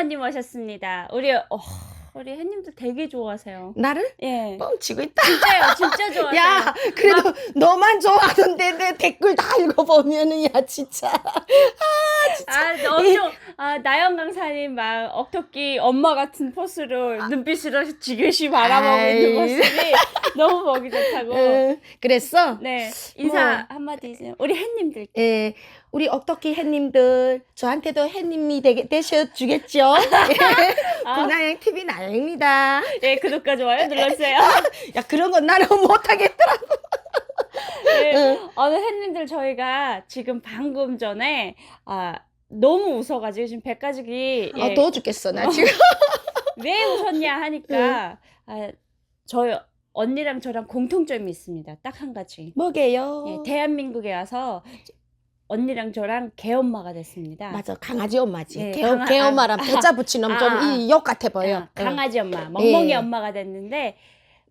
이모님 오셨습니다. 우리 햇님도 되게 좋아하세요. 나를? 예. 뻥치고 있다. 진짜요, 진짜 좋아하세요. 야, 그래도 너만 좋아하는데 내 댓글 다 읽어보면은 야 진짜. 엄청 나영 강사님 막 억토끼 엄마 같은 포스로 눈빛으로 지그시 바라보고 있는 아이. 모습이 너무 보기 좋다고. 그랬어? 네, 인사 뭐. 한마디 해주세요. 우리 햇님들. 예, 우리 억덕기 햇님들 저한테도 햇님이 되셔주겠죠? 분화행 TV 나영입니다. 네, 구독과 좋아요 눌러주세요. 야 그런 건 나는 못하겠더라고. 네, 햇님들 저희가 지금 방금 전에 너무 웃어가지고 지금 백가죽이 더워 죽겠어 나 지금. 왜 웃었냐 하니까 저희 언니랑 저랑 공통점이 있습니다. 딱 한 가지. 뭐게요? 예, 대한민국에 와서 언니랑 저랑 개엄마가 됐습니다. 맞아, 강아지 엄마지. 예, 개엄마랑 배자 붙이면 좀 이 욕 같아 보여. 강아지 엄마, 멍멍이 예. 엄마가 됐는데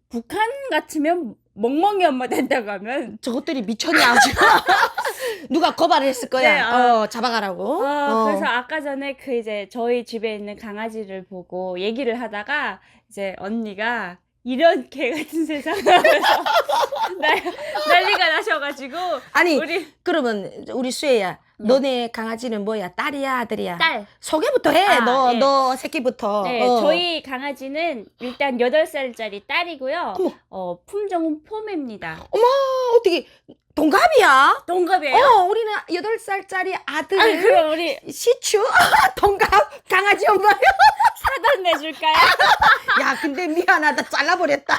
북한 같으면 멍멍이 엄마 된다고 하면 저것들이 미쳤냐 아주. 누가 고발을 했을 거야. 네, 잡아가라고. 그래서 아까 전에 이제 저희 집에 있는 강아지를 보고 얘기를 하다가 이제 언니가 이런 개 같은 세상 하면서 난리가 나셔가지고 아니 그러면 그러면 우리 수혜야, 너네 강아지는 뭐야? 딸이야, 아들이야? 딸. 소개부터 해. 예. 너 새끼부터. 네, 저희 강아지는 일단 8살짜리 딸이고요. 품종은 포메입니다. 어머, 어떻게 동갑이야? 동갑이에요? 우리는 8살짜리 아들. 그럼 우리 시추? 동갑 강아지 엄마야? 사단 내줄까요? 야, 근데 미안하다. 잘라버렸다.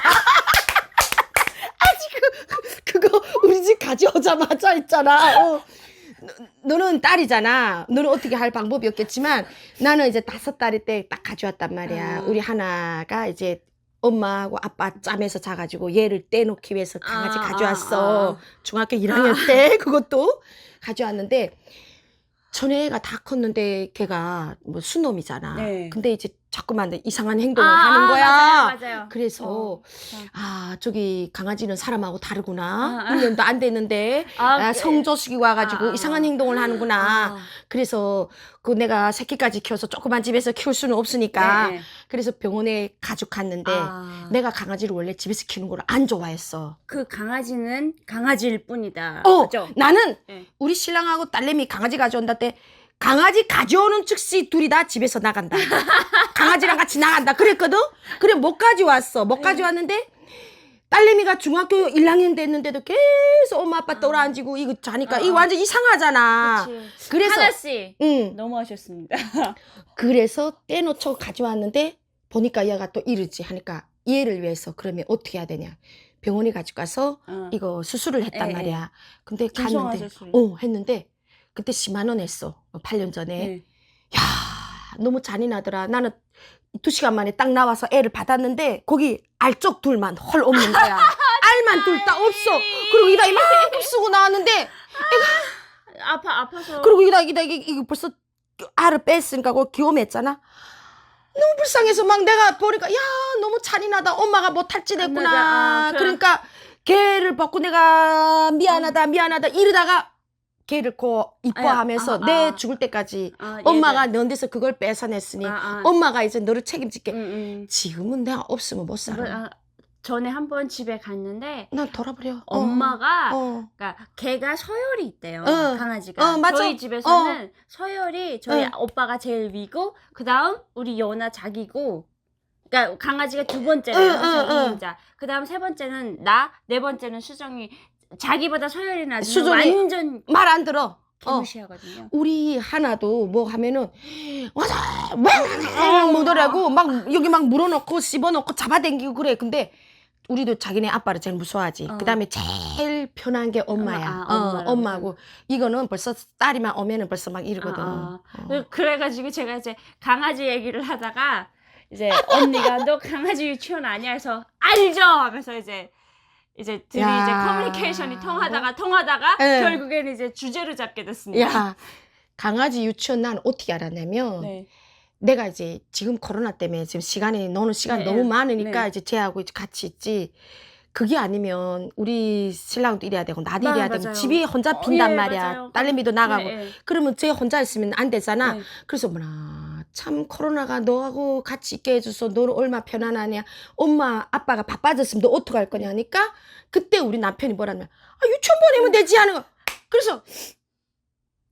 아직 그거 우리 집 가져오자마자 있잖아. 너는 딸이잖아. 너는 어떻게 할 방법이 없겠지만 나는 이제 5살일 때 딱 가져왔단 말이야. 우리 하나가 이제 엄마하고 아빠 짬에서 자가지고 얘를 떼놓기 위해서 강아지 가져왔어. 중학교 1학년 때 그것도 가져왔는데 전에가 다 컸는데 걔가 뭐 순놈이잖아. 네. 근데 이제 자꾸만 이상한 행동을 하는 거야. 맞아요. 그래서 저기 강아지는 사람하고 다르구나. 1년도 안 됐는데 성조식이 와가지고 이상한 행동을 하는구나. 그래서 내가 새끼까지 키워서 조그만 집에서 키울 수는 없으니까 그래서 병원에 가족 갔는데 내가 강아지를 원래 집에서 키우는 걸 안 좋아했어. 그 강아지는 강아지일 뿐이다. 그죠? 나는 우리 신랑하고 딸내미 강아지 가져온다 때 강아지 가져오는 즉시 둘이 다 집에서 나간다. 강아지랑 같이 나간다. 그랬거든? 그래, 못 가져왔어. 못 가져왔는데, 딸내미가 중학교 1학년 됐는데도 계속 엄마 아빠 떠올아앉고 이거 자니까 이거 완전 이상하잖아. 그치. 그래서 하나씨 너무하셨습니다. 그래서 떼놓쳐 가져왔는데 보니까 얘가 또 이러지 하니까 얘를 위해서 그러면 어떻게 해야 되냐. 병원에 가지고 가서 이거 수술을 했단 말이야. 근데 갔는데 했는데 그때 10만 원 했어. 8년 전에. 야, 너무 잔인하더라. 나는 2시간 만에 딱 나와서 애를 받았는데 거기 알쪽 둘만 헐 없는 거야. 알만 둘 다 없어. 그리고 이다 이만큼 쓰고 나왔는데 애가 아파서. 그리고 이게 벌써 알을 뺐으니까 그거 기염했잖아. 너무 불쌍해서 막 내가 보니까 야 너무 잔인하다. 엄마가 뭐 탈진했구나. 그러니까 걔를 벗고 내가 미안하다 이러다가 걔를 이뻐하면서 내 죽을 때까지 엄마가 넌 데서 그걸 뺏어냈으니 엄마가 이제 너를 책임질게. 지금은 내가 없으면 못 살아. 전에 한번 집에 갔는데 난 돌아버려. 엄마가 그러니까 걔가 서열이 있대요. 강아지가. 맞아. 저희 집에서는 서열이 저희 오빠가 제일 위고 그다음 우리 연아 자기고 그러니까 강아지가 2번째래요. 항상 2인자. 그다음 3번째는 나, 4번째는 수정이. 자기보다 서열이 낮으면 완전 말 안 들어. 개무시하거든요. 우리 하나도 뭐 하면은 와자 막 뭐더라고 막 여기 막 물어놓고 씹어놓고 잡아당기고 그래. 근데 우리도 자기네 아빠를 제일 무서워하지. 그다음에 제일 편한 게 엄마야. 엄마하고 이거는 벌써 딸이만 오면은 벌써 막 이러거든. 그래가지고 제가 이제 강아지 얘기를 하다가 이제 언니가 너 강아지 유치원 아니야 해서 알죠 하면서 이제 둘이 이제 커뮤니케이션이 통하다가 결국에는 이제 주제를 잡게 됐습니다. 야, 강아지 유치원 난 어떻게 알았냐면 내가 이제 지금 코로나 때문에 지금 노는 시간이 너무 많으니까 이제 쟤하고 이제 같이 있지. 그게 아니면 우리 신랑도 이래야 되고 나도 이래야 되고 집이 혼자 빈단 말이야. 맞아요. 딸내미도 나가고. 그러면 쟤 혼자 있으면 안 되잖아. 그래서 뭐나 참 코로나가 너하고 같이 있게 해줘서 너는 얼마 편안하냐. 엄마 아빠가 바빠졌으면 너 어떡할 거냐 하니까 그때 우리 남편이 뭐라면 유치원 보내면 되지 하는 거. 그래서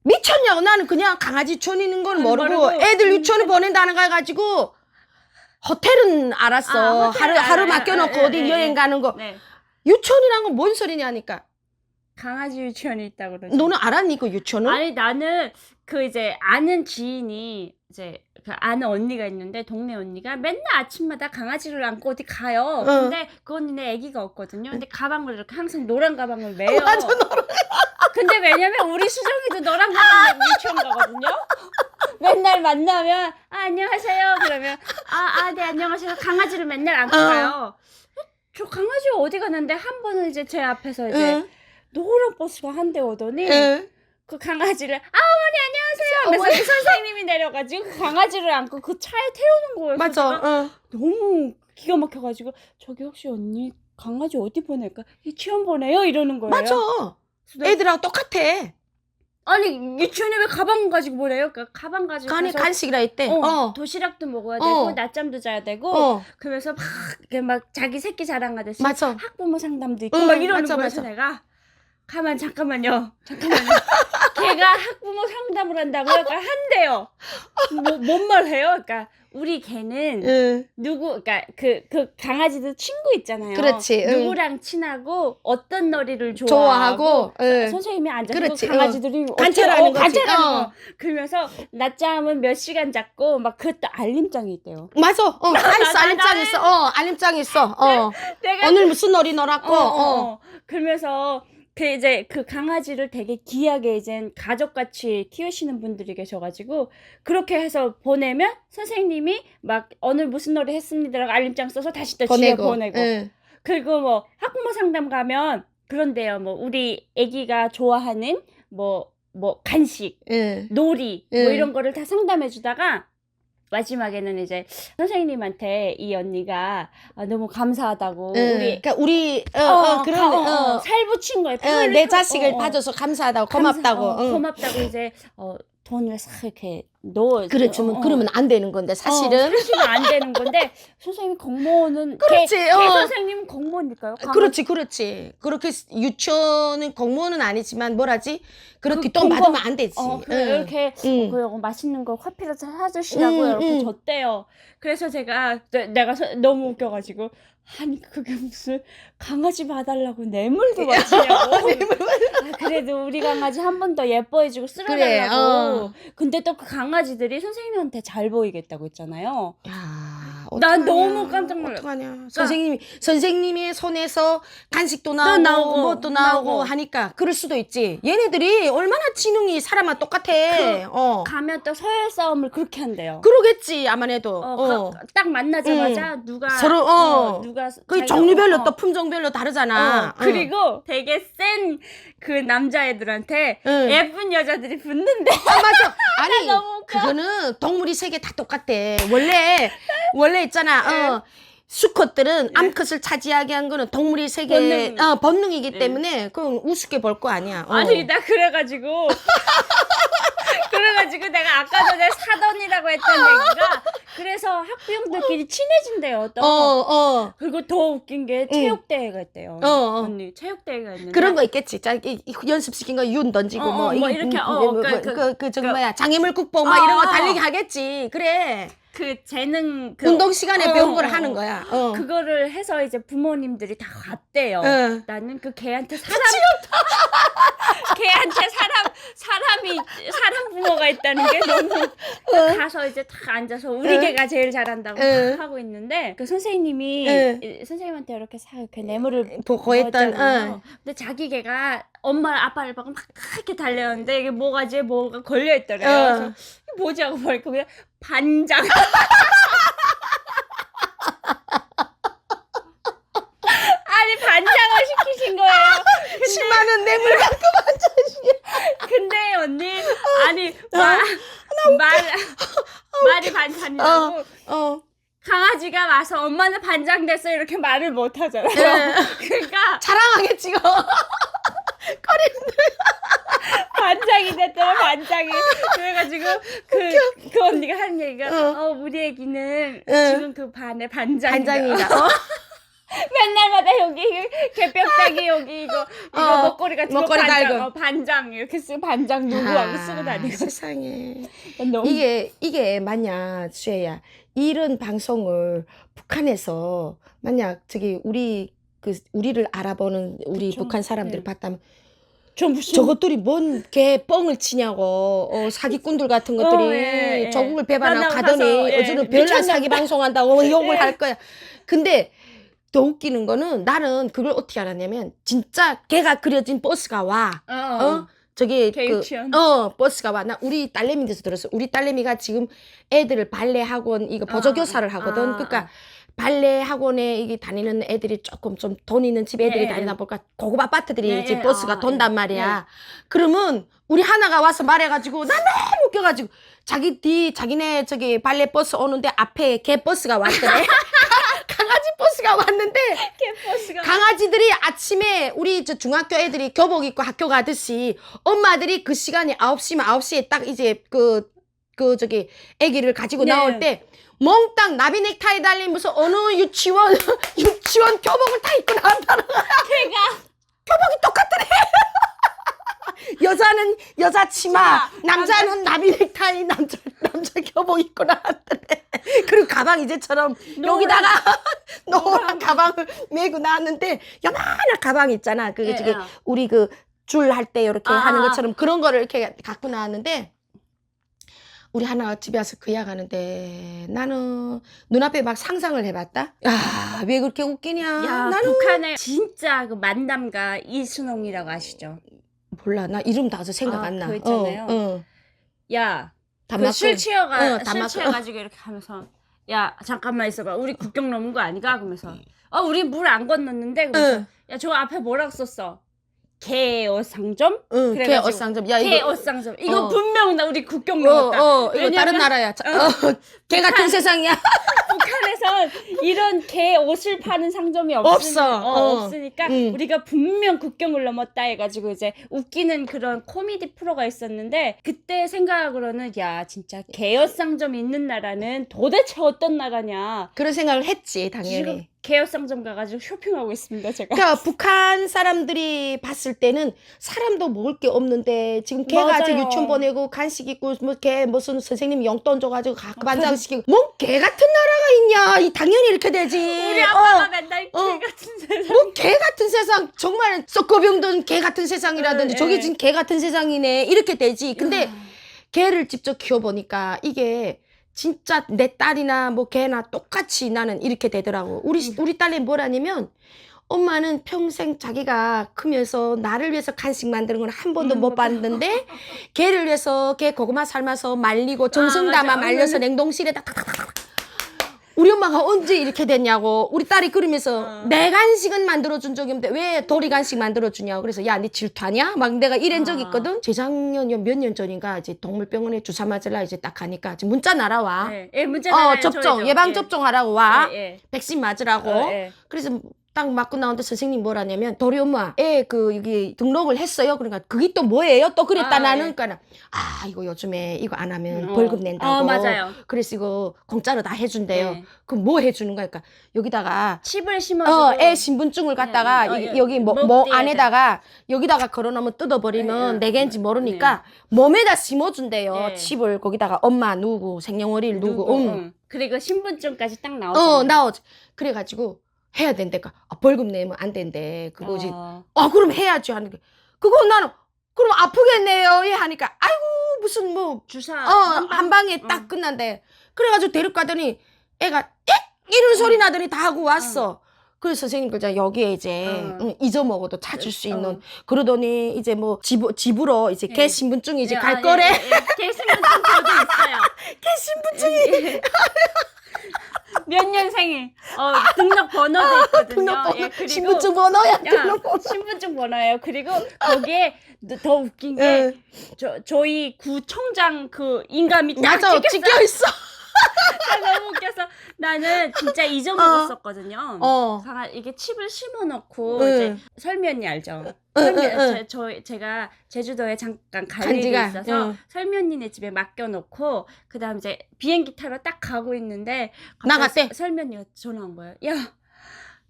미쳤냐고. 나는 그냥 강아지 유치원 있는 건 모르고 애들 유치원에 보낸다는 거 해가지고 호텔은 알았어. 하루 맡겨놓고 어디 여행 가는 거. 네. 유치원이란 건 뭔 소리냐 하니까 강아지 유치원이 있다고 그러죠. 너는 알았니 그 유치원은? 아니 나는 그 이제 아는 지인이 이제 그 아는 언니가 있는데 동네 언니가 맨날 아침마다 강아지를 안고 어디 가요. 근데 그 언니네 아기가 없거든요. 근데 가방을 이렇게 항상 노란 가방을 매요. 맞아, 근데 왜냐면 우리 수정이도 노란 가방 메고 유치원 가거든요. 맨날 만나면 안녕하세요 그러면 네 안녕하세요. 강아지를 맨날 안고 가요. 저 강아지 어디 갔는데 한 번은 이제 제 앞에서 이제 노란 버스가 한 대 오더니 그 강아지를 어머니 안녕하세요 하면서 그 선생님이 내려가지고 그 강아지를 안고 그 차에 태우는 거예요. 맞아. 너무 기가 막혀가지고 저기 혹시 언니 강아지 어디 보낼까? 유치원 보내요? 이러는 거예요. 맞아. 애들하고 똑같아. 아니 유치원에 왜 가방 가지고 보내요? 그러니까 가방 가지고 가서 간식이라 했대. 도시락도 먹어야 되고 낮잠도 자야 되고 그러면서 막 이렇게 막 자기 새끼 자랑하듯이 맞아. 학부모 상담도 있고 막 이러는 맞아, 거여서 맞아. 내가 잠깐만요. 걔가 학부모 상담을 한다고요? 그러니까 한대요. 뭔 말 해요? 그러니까 우리 개는 그러니까 그 강아지도 친구 있잖아요. 그렇지. 누구랑 친하고 어떤 놀이를 좋아하고 선생님이 앉아서 그렇지. 강아지들이 관찰하는 거지. 관찰하는 거. 그러면서 낮잠은 몇 시간 잤고 막 그것도 알림장이 있대요. 맞아. 알림장 있어. 알림장 있어. 내가 오늘 무슨 놀이 놀았고. 그러면서 이제 그 강아지를 되게 귀하게 이제 가족같이 키우시는 분들이 계셔가지고 그렇게 해서 보내면 선생님이 막 오늘 무슨 놀이 했습니다라고 알림장 써서 다시 또 집에 보내고 그리고 뭐 학부모 상담 가면 그런데요 뭐 우리 아기가 좋아하는 뭐 간식 놀이 뭐 이런 거를 다 상담해 주다가 마지막에는 이제 선생님한테 이 언니가 너무 감사하다고 우리 살 붙인 거예요. 내 자식을 봐줘서 감사하다고 고맙다고 고맙다고 이제 돈을 싹 이렇게 넣어. 그렇지. 그러면 안 되는 건데 사실은 그렇게는 안 되는 건데 선생님 공무원은 그렇지. 개 선생님은 공무원일까요? 그렇지. 그렇게 유치원은 공무원은 아니지만 뭐라지? 그렇게 돈 받으면 안 되지. 이렇게 맛있는 거 커피를 사주시라고 이렇게 줬대요. 그래서 내가 너무 웃겨가지고 아니 그게 무슨 강아지 봐달라고 뇌물도 바치냐고. 그래도 우리 강아지 한 번 더 예뻐해주고 쓸어달라고. 근데 또 그 강아지들이 선생님한테 잘 보이겠다고 했잖아요. 난 너무 깜짝 놀랐어. 어떡하냐. 선생님의 손에서 간식도 나오고 뭣도 나오고 하니까 그럴 수도 있지. 얘네들이 얼마나 지능이 사람과 똑같아. 가면 또 서열 싸움을 그렇게 한대요. 그러겠지 아무래도. 딱 만나자마자 누가 서로 누가 그 종류별로 또 품종별로 다르잖아. 그리고 되게 센 그 남자애들한테 예쁜 여자들이 붙는데. 맞아. 아니 너무 웃겨. 그거는 동물이 세계 다 똑같아. 원래 있잖아. 수컷들은 암컷을 차지하게 한 거는 동물이 세계 본능이기 때문에 그건 우습게 볼 거 아니야. 아니 나 그래가지고 내가 아까 전에 사돈이라고 했던 얘기가 그래서 학부형들끼리 친해진대요. 또. 그리고 더 웃긴 게 체육대회가 있대요. 언니 체육대회가 있는데 그런 거 있겠지. 연습시킨 거 윤 던지고 뭐 이렇게 장애물 극복 막 이런 거 달리기 하겠지. 그래. 그 재능 운동 시간에 배운 걸 하는 거야. 그거를 해서 이제 부모님들이 다 갔대요. 나는 그 걔한테 사람 부모가 있다는 게 너무 가서 이제 딱 앉아서 우리 개가 제일 잘한다고 하고 있는데 그 선생님이 선생님한테 이렇게 이렇게 뇌물을 보였잖아요. 근데 자기 개가 엄마 아빠를 보고 막 이렇게 달려오는데 이게 뭐가 걸려 있더래요. 그래서 이게 뭐지 하고 보니까 그냥 반장. 아니 반장을 시키신 거예요. 10만 원 뇌물 갖고 반장이야. 근데 언니 아니 말이 반찬이라고 강아지가 와서 엄마는 반장 됐어 이렇게 말을 못 하잖아요. 그러니까 자랑하겠지. 반장이 됐더라 반장이. 그래가지고 그 언니가 하는 얘기가 우리 애기는 지금 그 반의 반장이다. 맨날마다 여기 개뼈다귀 여기 이거 목걸이가 들어 목걸이 반장, 달고. 반장 이렇게 쓰고 반장 누구하고 쓰고 다니고. 세상에. 너무 이게 만약 수혜야 이런 방송을 북한에서 만약 저기 우리를 알아보는 우리 그쵸. 북한 사람들이 네. 봤다면 저 무슨 저것들이 뭔 개 뻥을 치냐고 사기꾼들 같은 것들이 예. 조국을 배반하고 만나고 가더니 가서, 예. 어제는 별난 미쳤나 사기 방송한다고 욕을 예. 할 거야. 근데 더 웃기는 거는 나는 그걸 어떻게 알았냐면 진짜 개가 그려진 버스가 와. 저기 개 유치원. 버스가 와. 나 우리 딸내미한테서 들었어. 우리 딸내미가 지금 애들을 발레 학원 이거 보조교사를 하거든. 그러니까 발레 학원에 이게 다니는 애들이 조금 좀 돈 있는 집 애들이 다니다 보니까 고급 아파트들이 이제 버스가 돈단 말이야. 그러면 우리 하나가 와서 말해가지고 나 너무 웃겨가지고 자기네 저기 발레 버스 오는데 앞에 개 버스가 왔더래. 강아지 버스가 왔는데 개버스가 강아지들이 아침에 우리 저 중학교 애들이 교복 입고 학교 가듯이 엄마들이 그 시간이 9시에 딱 이제 저기 애기를 가지고 네. 나올 때 몽땅 나비 넥타이 달린 무슨 어느 유치원 교복을 다 입고 나온다는 거야. 개가 교복이 똑같더래. 여자는 여자 치마, 남자는 나비 넥타이, 남자 교복 입고 나왔더래. 그리고 가방 이제처럼 여기다가 노란 가방을 메고 나왔는데 요만한 가방 있잖아. 그게 저기 우리 그 줄 할 때 이렇게 하는 것처럼 그런 거를 이렇게 갖고 나왔는데 우리 하나가 집에 와서 그 이야기하는데 나는 눈앞에 막 상상을 해봤다. 야, 왜 그렇게 웃기냐. 야, 나는 북한의 진짜 그 만담가 이순홍이라고 아시죠? 몰라. 나 이름 다 생각 안 나. 그거 있잖아요. 야, 다 그 술 다 맞고. 취해가지고 이렇게 하면서 야 잠깐만 있어봐. 우리 국경 넘은 거 아니가? 그러면서 우리 물 안 건넜는데 그러면서 야 저거 앞에 뭐라고 썼어? 개어상점? 응, 그래가지고 개어상점. 야, 이거 개어상점. 이거 분명 나 우리 국경 넘었다. 이거 왜냐면 다른 나라야. 개 같은 세상이야. 북한에선 이런 개 옷을 파는 상점이 없어. 없으니까 우리가 분명 국경을 넘었다 해가지고 이제 웃기는 그런 코미디 프로가 있었는데 그때 생각으로는 야 진짜 개옷 상점이 있는 나라는 도대체 어떤 나라냐. 그런 생각을 했지, 지금 당연히. 개옷 상점 가가지고 쇼핑하고 있습니다, 제가. 그러니까 북한 사람들이 봤을 때는 사람도 먹을 게 없는데 지금 개가 맞아요. 지금 유치원 보내고 간식 있고 뭐 개 무슨 선생님 용돈 줘가지고 반장 시키고 뭐 개 같은 나라가 있냐? 당연히 이렇게 되지. 우리 아빠가 맨날 개 같은 세상. 뭐 개 같은 세상 정말 썩거병든 개 같은 세상이라든지 저게 지금 개 같은 세상이네 이렇게 되지. 근데 개를 직접 키워보니까 이게 진짜 내 딸이나 뭐 개나 똑같이 나는 이렇게 되더라고. 우리 딸이 뭐라냐면 엄마는 평생 자기가 크면서 나를 위해서 간식 만드는 건 한 번도 못 봤는데 개를 위해서 개 고구마 삶아서 말리고 정성 담아 말려서 냉동실에다 탁탁탁 우리 엄마가 언제 이렇게 됐냐고. 우리 딸이 그러면서 내 간식은 만들어준 적이 없는데 왜 도리 간식 만들어주냐고. 그래서 야, 니 질투하냐? 막 내가 이런 적 있거든. 재작년 몇 년 전인가 이제 동물병원에 주사 맞으려 이제 딱 가니까 지금 문자 날아와. 문자 날아요. 접종 예방 접종하라고 와. 예. 백신 맞으라고. 그래서 딱 맞고 나오는데 선생님 뭐라냐면 도리 엄마 애 여기 등록을 했어요. 그러니까 그게 또 뭐예요? 또 그랬다 나는. 그러니까 이거 요즘에 이거 안 하면 벌금 낸다고. 맞아요. 그래서 이거 공짜로 다 해준대요. 그럼 뭐 해주는 거야? 그러니까 여기다가 칩을 심어주고 애 신분증을 갖다가 여기 뭐 안에다가 여기다가 걸어놓으면 뜯어버리면 내 개인지 모르니까 몸에다 심어준대요. 칩을 거기다가 엄마 누구 생년월일 누구 그리고 신분증까지 딱 나오잖아요. 나오지. 그래가지고 해야 된대까. 벌금 내면 안 된대. 그거지. 그럼 해야지 하는 게. 그거 나는 그럼 아프겠네요. 예 하니까 아이고 무슨 뭐 주사 한 방에 딱 끝난대. 그래가지고 데려가더니 애가 이런 소리 나더니 다 하고 왔어. 그래서 선생님 그자 여기에 이제 잊어먹어도 찾을 수 있는 그러더니 이제 뭐 집으로 이제 개 신분증이 이제 갈 거래. 개 신분증 저도 있어요. 개 신분증이 몇 년생일 등록 번호도 있거든요. 그리고 신분증 번호야. 신분증 번호예요. 그리고 거기에 더 웃긴 게 저희 구청장 그 인감이 딱 찍혀 있어. 나 너무 웃겨서 나는 진짜 잊어먹었었거든요. 이게 칩을 심어놓고 응. 이제 설미 언니 알죠? 제가 제주도에 잠깐 갈 일이 간지가, 있어서 응. 설미 언니네 집에 맡겨놓고 그다음 이제 비행기 타러 딱 가고 있는데 나갔대? 설미 언니가 전화 온 거예요. 야,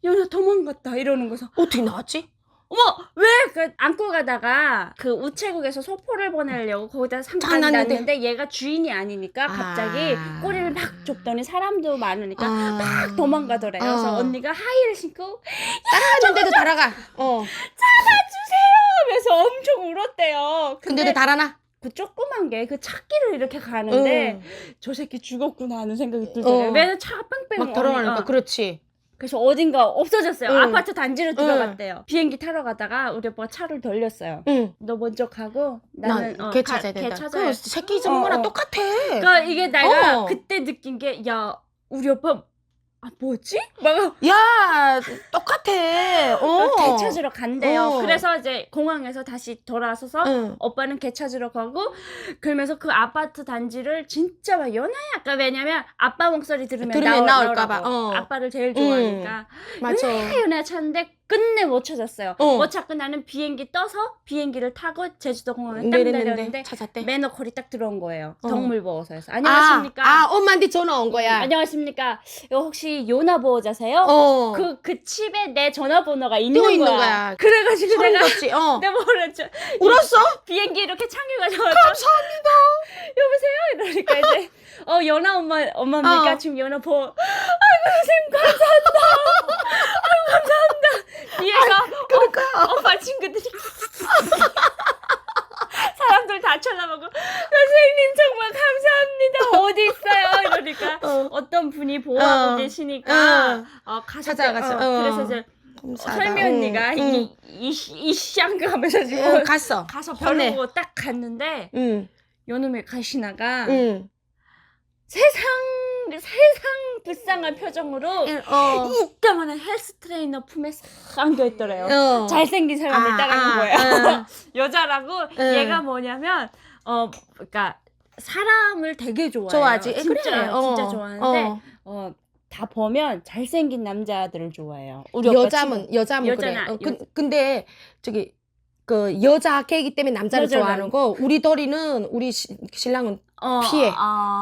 나 도망갔다 이러는 거서 어떻게 나왔지? 어머 왜 그 안고 가다가 그 우체국에서 소포를 보내려고 거기다 잠깐 놨는데. 놨는데 얘가 주인이 아니니까 갑자기 꼬리를 막 줬더니 사람도 많으니까 막 도망가더래요. 그래서 언니가 하이를 신고 따라갔는데도 달아가. 잡아주세요 하면서 엄청 울었대요. 근데도 달아나? 그 조그만 게 그 찾기를 이렇게 가는데 저 새끼 죽었구나 하는 생각이 들더라고요. 왜냐면 차가 뺑뺑 막 돌아가니까 그렇지. 그래서 어딘가 없어졌어요. 응. 아파트 단지로 들어갔대요. 비행기 타러 가다가 우리 오빠가 차를 돌렸어요. 응. 너 먼저 가고 나는 난 걔 찾아야 된다. 찾아야 그 새끼 잊어먹은 거랑 똑같아. 그러니까 이게 내가 어. 그때 느낀 게 야 우리 오빠 뭐지? 막 야, 똑같아. 개 찾으러 간대요. 어. 그래서 이제 공항에서 다시 돌아서서 응. 오빠는 개 찾으러 가고 그러면서 그 아파트 단지를 진짜 막 연하야. 그러니까 왜냐면 아빠 목소리 들으면 나올까 봐. 나오라고. 아빠를 제일 좋아하니까. 맞아. 연하야 찾는데 끝내 못 찾았어요. 어. 못 찾고 나는 비행기 떠서 비행기를 타고 제주도 공항에 딱 내렸는데 내렸는데 찾았대. 매너콜이 딱 들어온 거예요. 어. 덕물보호소에서. 안녕하십니까. 엄마한테 전화 온 거야. 안녕하십니까. 이거 혹시 요나 보호자세요? 그 칩에 내 전화번호가 있는 띄워 거야. 있는 거야. 그래가지고 소름 내가 돋지. 내가 뭐랬죠? 울었어? 비행기 이렇게 창규가 감사합니다. 여보세요? 이러니까 이제 연아 엄마입니까? 지금 연아 아이고 선생님 감사합니다. 아이고 감사합니다. 뒤에서 오빠 친구들이 사람들 다 쳐다보고 선생님 정말 감사합니다. 어디 있어요? 이러니까 어떤 분이 보호하고 계시니까 가서 찾아가서. 그래서 이제 설미 언니가 이샹그 하면서 지금 가서 벼르고 딱 갔는데 요놈의 가시나가 세상 불쌍한 표정으로 이따만한 헬스 트레이너 품에 싹 안겨있더래요. 잘생긴 사람을 따라간 거예요. 여자라고 얘가 뭐냐면 그러니까 사람을 되게 좋아해요. 좋아하지. 진짜 그래. 진짜 좋아하는데 다 보면 잘생긴 남자들을 좋아해요. 우리 여자면 그래. 근데 저기 그 여자 개이기 때문에 남자를 좋아하는 거. 우리 도리는 우리 신랑은 피해.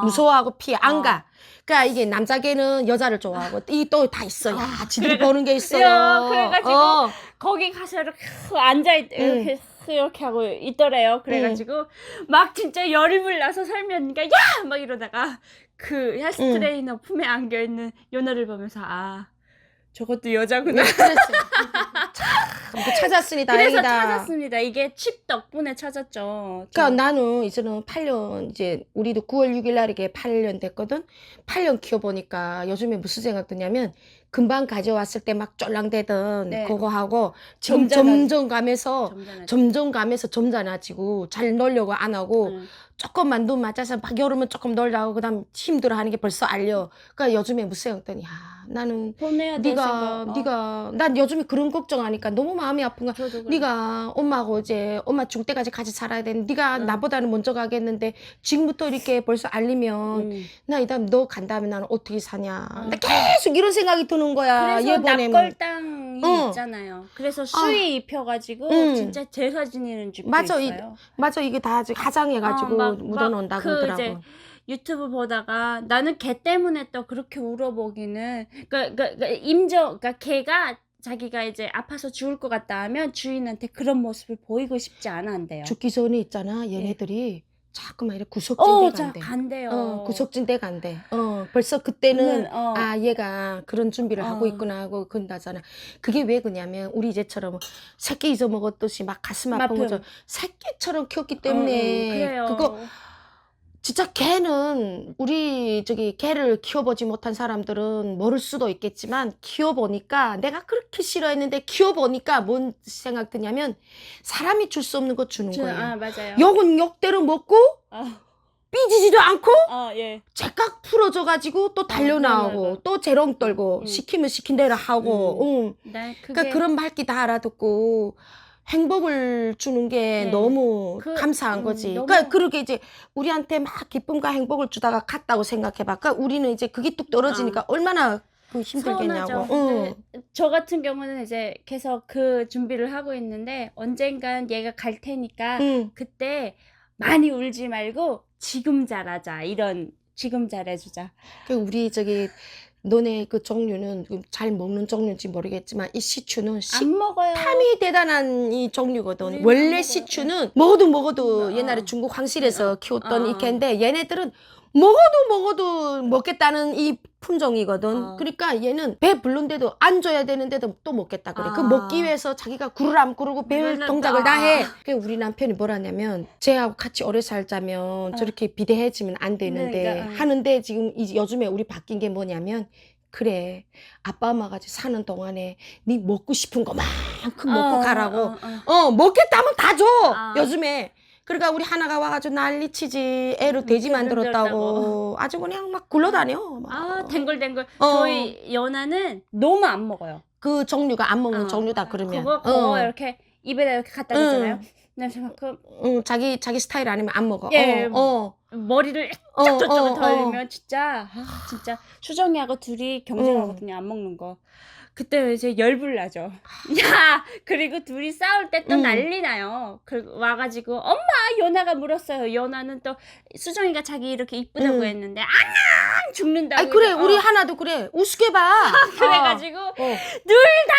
무서워하고 피해. 안 가. 그러니까 이게 남자 개는 여자를 좋아하고 이 또 다 있어. 야, 지들이 보는 게 있어요. 그래가지고 거기 가서 이렇게 이렇게 하고 있더래요. 그래가지고 막 진짜 열이 불나서 설미 언니가 야! 막 이러다가 그 헬스 트레이너 품에 안겨있는 요나를 보면서 저것도 여자구나. 그렇지. 찾았으니 다행이다. 그래서 찾았습니다. 이게 칩 덕분에 찾았죠. 그러니까 나는 이제는 8년 이제 우리도 9월 6일 날 이게 8년 됐거든. 8년 키워보니까 요즘에 무슨 생각 드냐면 금방 가져왔을 때 막 쫄랑대던 그거 하고 지금 점점 가면서 점잖아지고 잘 놀려고 안 하고 조금만 눈 맞아서 막 여름은 조금 놀자고 그다음 힘들어 하는 게 벌써 알려. 그러니까 요즘에 무슨 생각더니 나는 네가 난 요즘에 그런 걱정하니까 너무 마음이 아픈 거야. 네가 엄마하고 이제 엄마 죽을 때까지 같이 살아야 되는데 네가 나보다는 먼저 가겠는데 지금부터 이렇게 벌써 알리면 나 이다음 너 간다면 나는 어떻게 사냐. 나 계속 이런 생각이 드는 거야. 그래서 납골당이 있잖아요. 그래서 수의 입혀가지고 진짜 제사 지내는 집도 있어요. 맞아. 이게 다 화장해가지고 묻어놓는다 그러더라고. 이제 유튜브 보다가 나는 걔 때문에 또 그렇게 울어보기는 그러니까 걔가 자기가 이제 아파서 죽을 것 같다 하면 주인한테 그런 모습을 보이고 싶지 않아 한대요. 죽기 전에 있잖아 얘네들이 자꾸만 이렇게 구석진 데 간대요. 구석진 데 간대. 벌써 그때는 얘가 그런 준비를 하고 있구나 하고 그런다잖아. 그게 왜 그러냐면 우리 이제처럼 새끼 잊어먹었듯이 막 가슴 아픈 거죠. 새끼처럼 키웠기 때문에 그래요. 그거 진짜 개는 우리 개를 키워보지 못한 사람들은 모를 수도 있겠지만 키워보니까 내가 그렇게 싫어했는데 키워보니까 뭔 생각 드냐면 사람이 줄 수 없는 거 주는 거예요. 맞아요. 욕은 욕대로 먹고 삐지지도 않고 제깍 풀어줘가지고 또 달려나오고 또 재롱 떨고 시키면 시킨 대로 하고 그러니까 그런 말기 다 알아듣고 행복을 주는 게 네. 너무 그, 감사한 거지. 너무- 그러니까 그렇게 이제 우리한테 막 기쁨과 행복을 주다가 갔다고 생각해봐. 그러니까 우리는 이제 그게 뚝 떨어지니까 얼마나 그 힘들겠냐고. 서운하죠. 응. 근데 저 같은 경우는 이제 계속 그 준비를 하고 있는데 언젠간 얘가 갈 테니까 응. 그때 많이 울지 말고 지금 잘하자. 이런 지금 잘해주자. 그 우리 저기 너네 그 종류는 잘 먹는 종류인지 모르겠지만 이 시추는 안 먹어요. 식탐이 대단한 이 종류거든. 우리는 안 원래 먹어요. 시추는 먹어도 어. 옛날에 중국 황실에서 키웠던 어. 이 개인데 얘네들은 먹어도 먹겠다는 이 품종이거든. 어. 그러니까 얘는 배 부른데도 안 줘야 되는데도 또 먹겠다 그래. 그 아. 먹기 위해서 자기가 구르람 구르고 배울 그러니까. 동작을 다 해. 그 우리 남편이 뭐라냐면 쟤하고 같이 오래 살자면 저렇게 비대해지면 안 되는데 그러니까. 하는데 지금 요즘에 우리 바뀐 게 뭐냐면 그래 아빠 엄마 같이 사는 동안에 네 먹고 싶은 거만큼 먹고 가라고 먹겠다면 다 줘 요즘에. 그러니까 우리 하나가 와가지고 난리치지. 애로 돼지 만들었다고 아주 그냥 막 굴러다녀 막. 아, 댕글댕글. 저희 연아는 너무 안 먹어요. 그 종류가 안 먹는 종류다 그러면 그거 이렇게 입에다 이렇게 갖다 대잖아요. 근데 그만큼 자기 스타일 아니면 안 먹어. 예, 머리를 쫙 저쪽에 돌리면 진짜 수정이하고 둘이 경쟁하거든요. 안 먹는 거. 그때 이제 열불 나죠. 야, 그리고 둘이 싸울 때 또 난리 나요. 와가지고 엄마 연아가 물었어요. 연아는 또 수정이가 자기 이렇게 이쁘다고 했는데 앙 죽는다고. 아니 그래 우리 하나도 그래 우습게 봐. 그래가지고 둘 다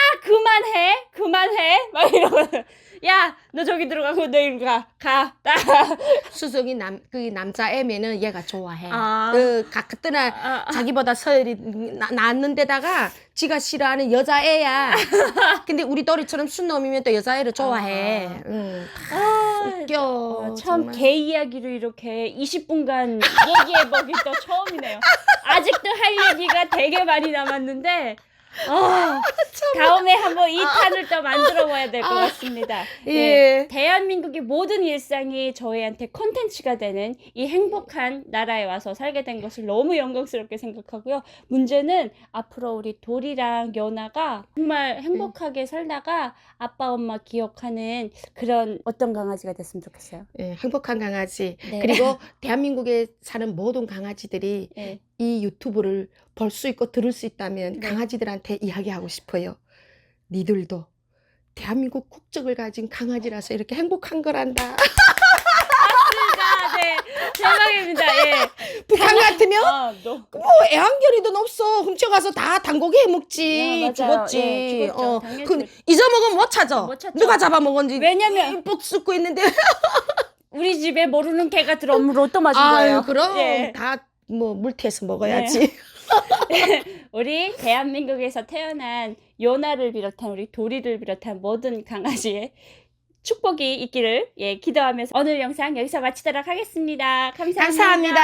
그만해 막 이러고. 야, 너 저기 들어가고 너 이리 가. 수정이 그 남자 애매는 얘가 좋아해. 아. 그때나 자기보다 서열이 낳는 데다가 지가 싫어하는 여자애야. 근데 우리 또리처럼 순놈이면 또 여자애를 좋아해. 웃겨. 참 정말. 개 이야기로 이렇게 20분간 얘기해보기 또 처음이네요. 아직도 할 얘기가 되게 많이 남았는데 다음에 한번 2탄을 또 만들어 봐야 될 것 같습니다. 예. 대한민국의 모든 일상이 저희한테 콘텐츠가 되는 이 행복한 나라에 와서 살게 된 것을 너무 영광스럽게 생각하고요. 문제는 앞으로 우리 돌이랑 연아가 정말 행복하게 살다가 아빠 엄마 기억하는 그런 어떤 강아지가 됐으면 좋겠어요. 예, 행복한 강아지. 네. 그리고 대한민국에 사는 모든 강아지들이 네. 이 유튜브를 볼 수 있고 들을 수 있다면 네. 강아지들한테 이야기하고 싶어요. 니들도 대한민국 국적을 가진 강아지라서 이렇게 행복한 거란다. 네, 대박입니다. 예. 북한 같으면 너. 뭐 애완견이도 없어. 훔쳐가서 다 단고기 해먹지. 맞아요. 죽었지. 예, 죽었죠. 당연히 그 잊어먹으면 못 찾아. 못 찾죠. 누가 잡아먹은지. 왜냐면 뻑 씹고 있는데. 우리 집에 모르는 개가 들어오면 로또 맞은 거예요. 그럼 예. 다 뭐 물티에서 먹어야지. 우리 대한민국에서 태어난 요나를 비롯한 우리 도리를 비롯한 모든 강아지의 축복이 있기를 기도하면서 오늘 영상 여기서 마치도록 하겠습니다. 감사합니다. 감사합니다.